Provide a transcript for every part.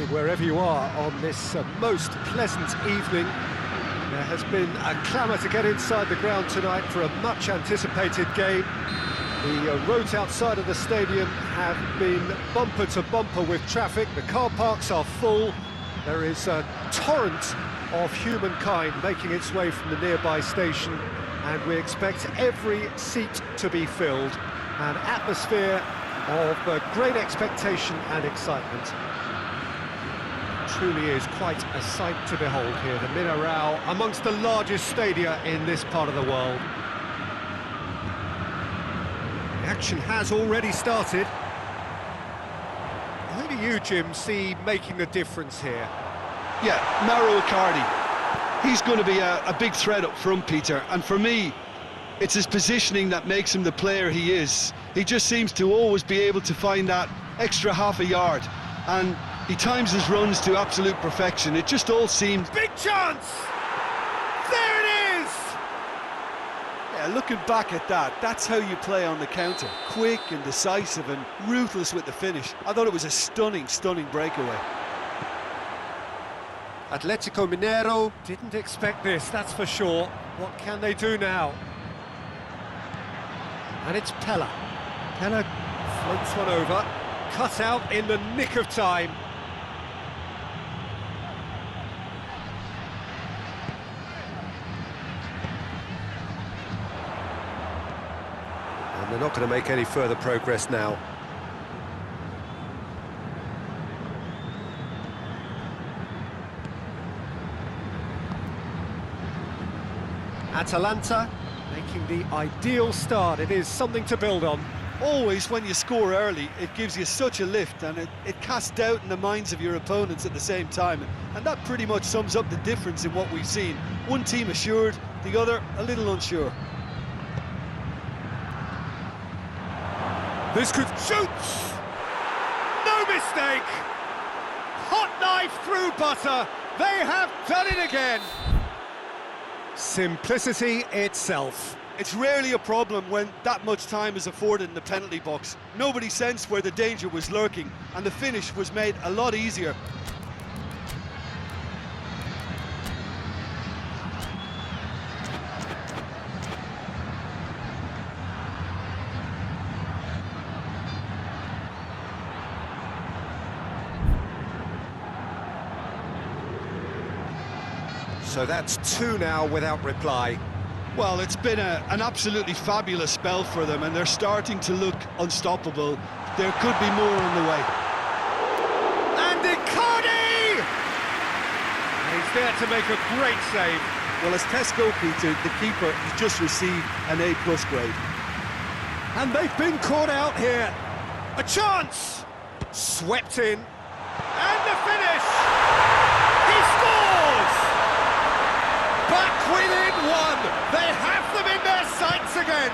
Wherever you are on this most pleasant evening, there has been a clamour to get inside the ground tonight for a much-anticipated game. The roads outside of the stadium have been bumper to bumper with traffic. The car parks are full. There is a torrent of humankind making its way from the nearby station, and we expect every seat to be filled. An atmosphere of great expectation and excitement. Truly is quite a sight to behold here, the Comemorou, amongst the largest stadia in this part of the world. The action has already started. Who do you, Jim, see making the difference here? Yeah, Mauro Icardi. He's going to be a big threat up front, Peter, and for me, it's his positioning that makes him the player he is. He just seems to always be able to find that extra half a yard, and he times his runs to absolute perfection. It just all seems... Big chance! There it is! Yeah, looking back at that, that's how you play on the counter. Quick and decisive and ruthless with the finish. I thought it was a stunning, stunning breakaway. Atletico Mineiro didn't expect this, that's for sure. What can they do now? And it's Pella. Pella floats one over, cut out in the nick of time. And they're not going to make any further progress now. Atalanta making the ideal start. It is something to build on. Always, when you score early, it gives you such a lift, and it casts doubt in the minds of your opponents at the same time. And that pretty much sums up the difference in what we've seen. One team assured, the other a little unsure. This could shoot! No mistake! Hot knife through butter. They have done it again. Simplicity itself. It's rarely a problem when that much time is afforded in the penalty box. Nobody sensed where the danger was lurking, and the finish was made a lot easier. So that's two now without reply. Well, it's been an absolutely fabulous spell for them, and they're starting to look unstoppable. There could be more on the way. And Icardi! He's there to make a great save. Well, as Tesco, Peter, the keeper, has just received an A+ grade. And they've been caught out here. A chance! Swept in. And the finish! He scores! Back within one! They have them in their sights again!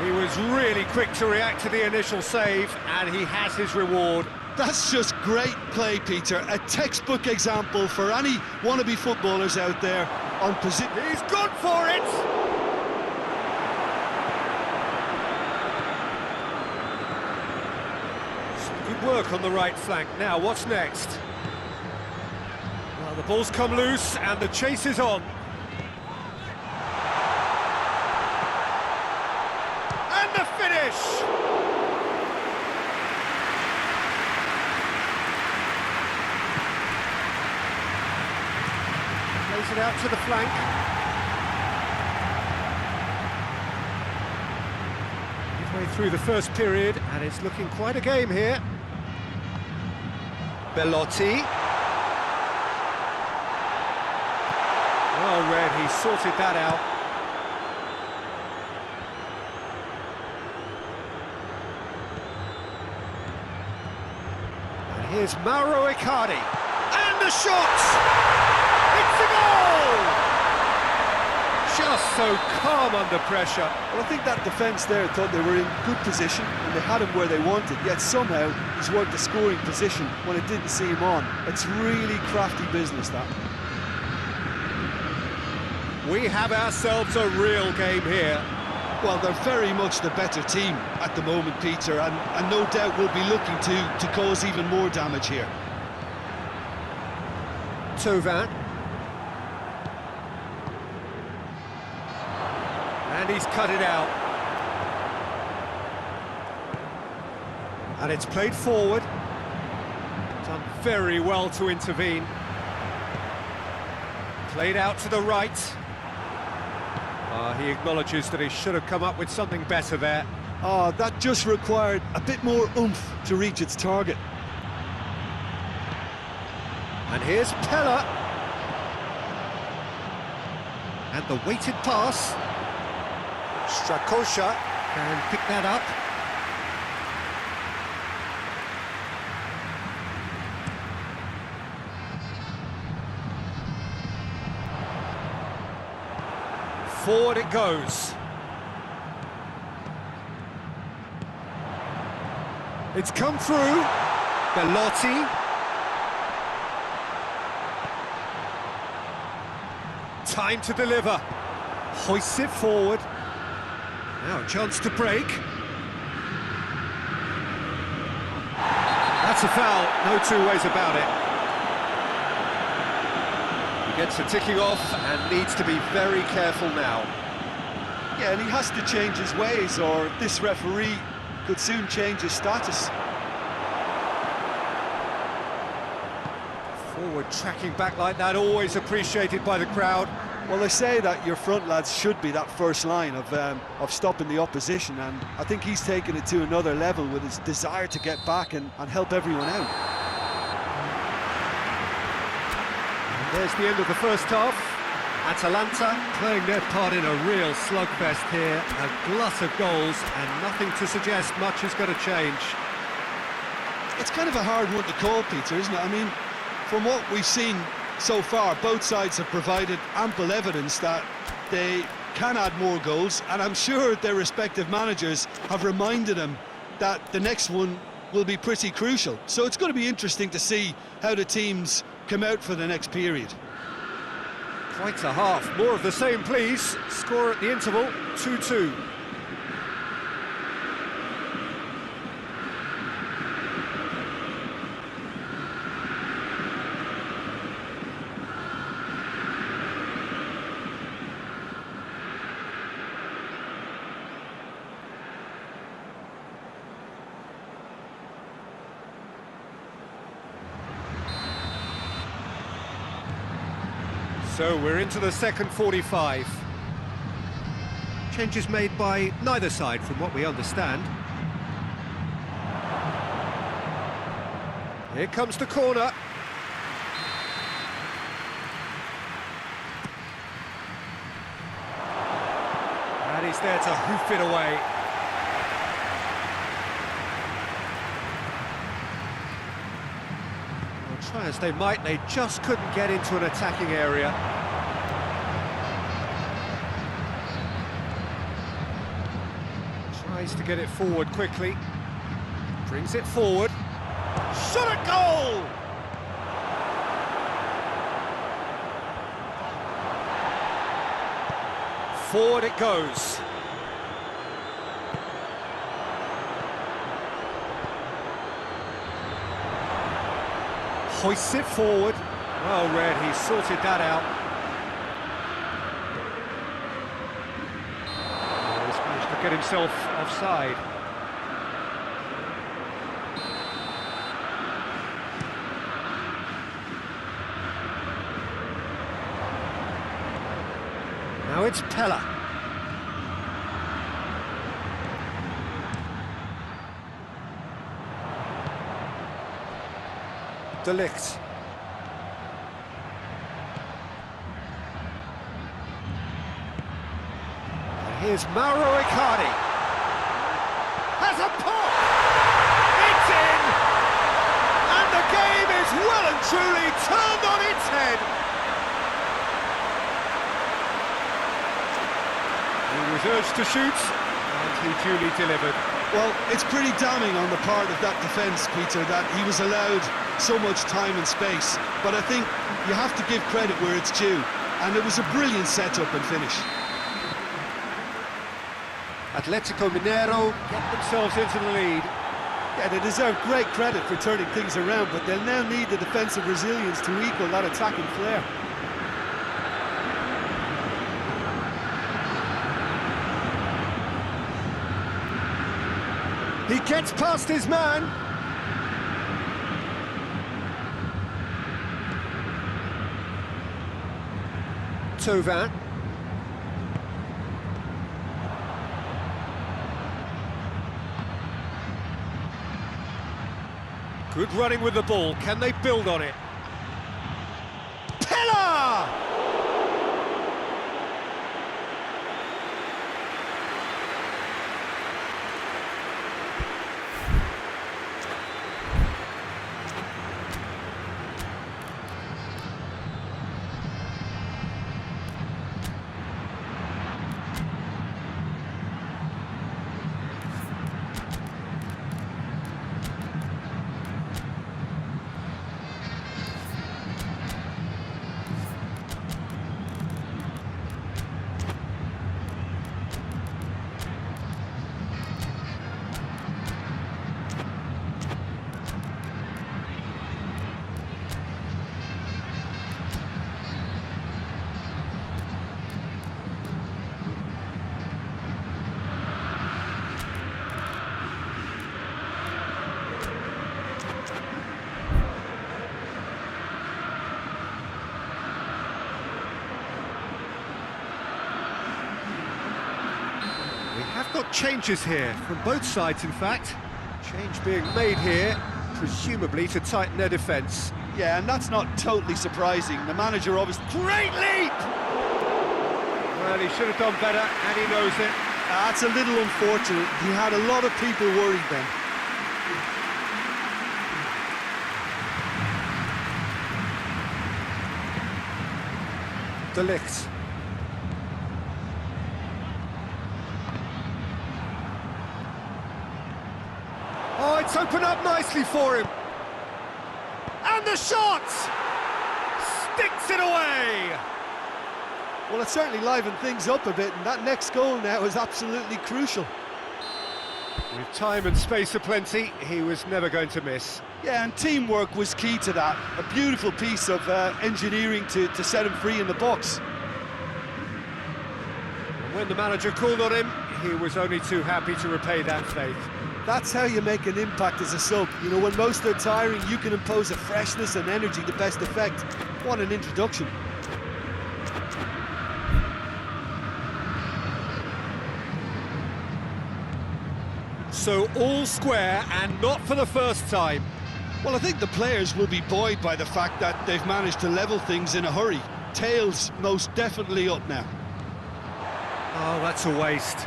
He was really quick to react to the initial save, and he has his reward. That's just great play, Peter. A textbook example for any wannabe footballers out there on position. He's gone for it! Some good work on the right flank. Now, what's next? Well, the ball's come loose, and the chase is on. And the finish! Plays it out to the flank. Midway through the first period, and it's looking quite a game here. Bellotti. Well read, he sorted that out. And here's Mauro Icardi. And the shot! It's a goal! Just so calm under pressure. Well, I think that defence there thought they were in good position and they had him where they wanted, yet somehow he's worked the scoring position when it didn't see him on. It's really crafty business, that. We have ourselves a real game here. Well, they're very much the better team at the moment, Peter, and no doubt will be looking to cause even more damage here. Tovin. And he's cut it out. And it's played forward. Done very well to intervene. Played out to the right. He acknowledges that he should have come up with something better there. That just required a bit more oomph to reach its target. And here's Pella. And the weighted pass. Strakosha can pick that up. Forward it goes. It's come through. Bellotti. Time to deliver. Hoists it forward. Now a chance to break. That's a foul, no two ways about it. He gets the ticking off and needs to be very careful now. Yeah, and he has to change his ways, or this referee could soon change his status. Forward tracking back like that, always appreciated by the crowd. Well, they say that your front lads should be that first line of stopping the opposition, and I think he's taken it to another level with his desire to get back and help everyone out. And there's the end of the first half. Atalanta playing their part in a real slugfest here, a glut of goals, and nothing to suggest much is going to change. It's kind of a hard one to call, Peter, isn't it? I mean, from what we've seen so far, both sides have provided ample evidence that they can add more goals, and I'm sure their respective managers have reminded them that the next one will be pretty crucial. So it's going to be interesting to see how the teams come out for the next period. Quite a half. More of the same, please. Score at the interval, 2-2. So we're into the second 45. Changes made by neither side from what we understand. Here comes the corner. And he's there to hoof it away. Try as they might, they just couldn't get into an attacking area. Tries to get it forward quickly. Brings it forward. Shot at goal! Forward it goes. Hoists it forward. Well read, he sorted that out. He's managed to get himself offside. Now it's Pella. De Ligt. And here's Mauro Icardi. Has a pop! It's in! And the game is well and truly turned on its head. He was urged to shoot, and he duly delivered. Well, it's pretty damning on the part of that defence, Peter, that he was allowed so much time and space. But I think you have to give credit where it's due, and it was a brilliant setup and finish. Atletico Mineiro get themselves into the lead. Yeah, they deserve great credit for turning things around, but they'll now need the defensive resilience to equal that attacking flair. He gets past his man. Tovan. Good running with the ball. Can they build on it? Pella! We have got changes here, from both sides in fact. Change being made here, presumably to tighten their defence. Yeah, and that's not totally surprising. The manager obviously... Great leap! Well, he should have done better, and he knows it. That's a little unfortunate. He had a lot of people worried then. De Ligt. Oh, it's opened up nicely for him. And the shot! Sticks it away! Well, it certainly livened things up a bit, and that next goal now is absolutely crucial. With time and space aplenty, he was never going to miss. Yeah, and teamwork was key to that. A beautiful piece of engineering to set him free in the box. And when the manager called on him, he was only too happy to repay that faith. That's how you make an impact as a sub. You know, when most are tiring, you can impose a freshness and energy to best effect. What an introduction. So all square, and not for the first time. Well, I think the players will be buoyed by the fact that they've managed to level things in a hurry. Tails most definitely up now. Oh, that's a waste.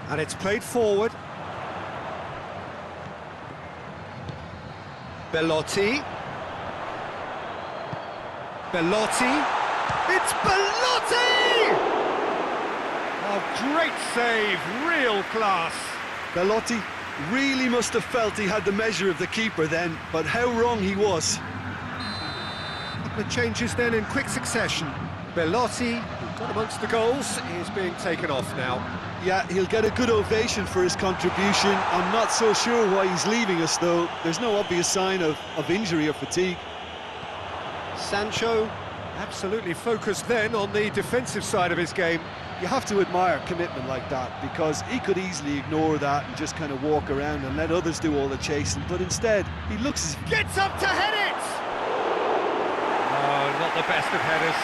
And it's played forward. Belotti. Belotti. It's Belotti! Oh, great save, real class. Belotti really must have felt he had the measure of the keeper then, but how wrong he was. A couple of changes then in quick succession. Belotti, who got amongst the goals, is being taken off now. Yeah, he'll get a good ovation for his contribution. I'm not so sure why he's leaving us, though. There's no obvious sign of injury or fatigue. Sancho, absolutely focused then on the defensive side of his game. You have to admire commitment like that, because he could easily ignore that and just kind of walk around and let others do all the chasing, but instead, he looks as... Gets up to head it! Oh, not the best of headers.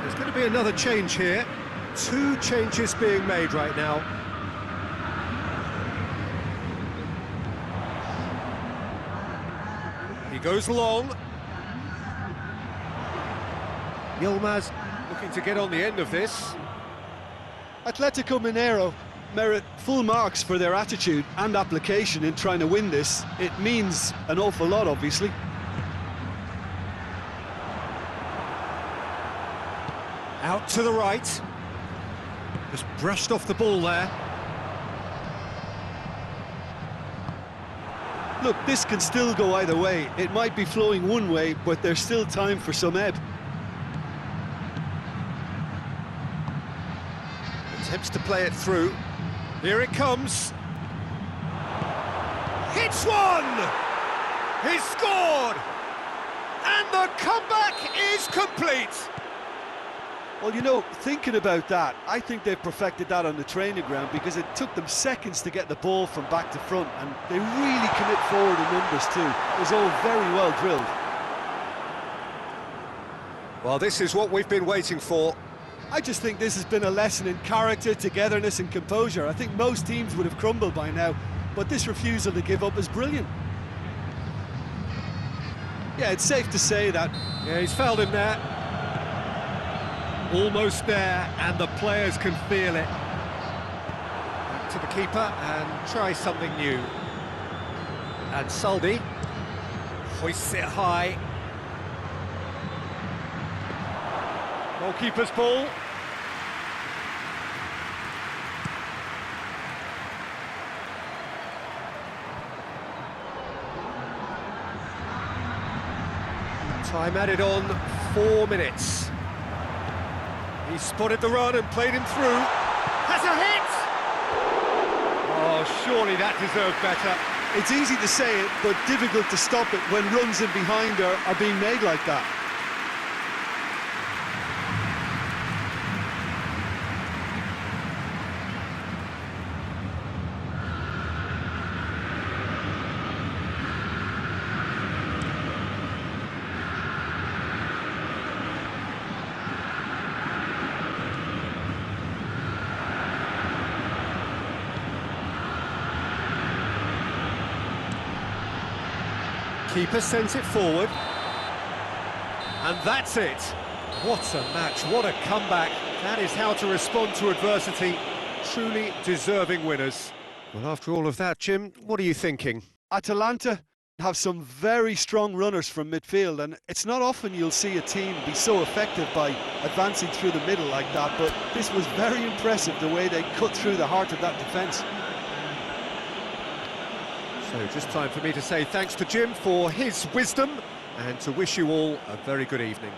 There's going to be another change here. 2 changes being made right now. goes long. Yilmaz looking to get on the end of this. Atletico Mineiro merit full marks for their attitude and application in trying to win this. It means an awful lot, obviously. Out to the right. Just brushed off the ball there. Look, this can still go either way. It might be flowing one way, but there's still time for some ebb. Attempts to play it through. Here it comes. Hits one! He's scored! And the comeback is complete! Well, you know, thinking about that, I think they've perfected that on the training ground because it took them seconds to get the ball from back to front, and they really commit forward in numbers too. It was all very well drilled. Well, this is what we've been waiting for. I just think this has been a lesson in character, togetherness and composure. I think most teams would have crumbled by now, but this refusal to give up is brilliant. Yeah, it's safe to say that. Yeah, he's fouled him there. Almost there, and the players can feel it. Back to the keeper and try something new. And Saldi hoists it high. Goalkeeper's ball. Time added on, 4 minutes. He spotted the run and played him through. Has a hit! Oh, surely that deserved better. It's easy to say it, but difficult to stop it when runs in behind are being made like that. Keeper sends it forward. And that's it. What a match, what a comeback. That is how to respond to adversity. Truly deserving winners. Well, after all of that, Jim, what are you thinking? Atalanta have some very strong runners from midfield, and it's not often you'll see a team be so effective by advancing through the middle like that, but this was very impressive, the way they cut through the heart of that defence. So just time for me to say thanks to Jim for his wisdom and to wish you all a very good evening.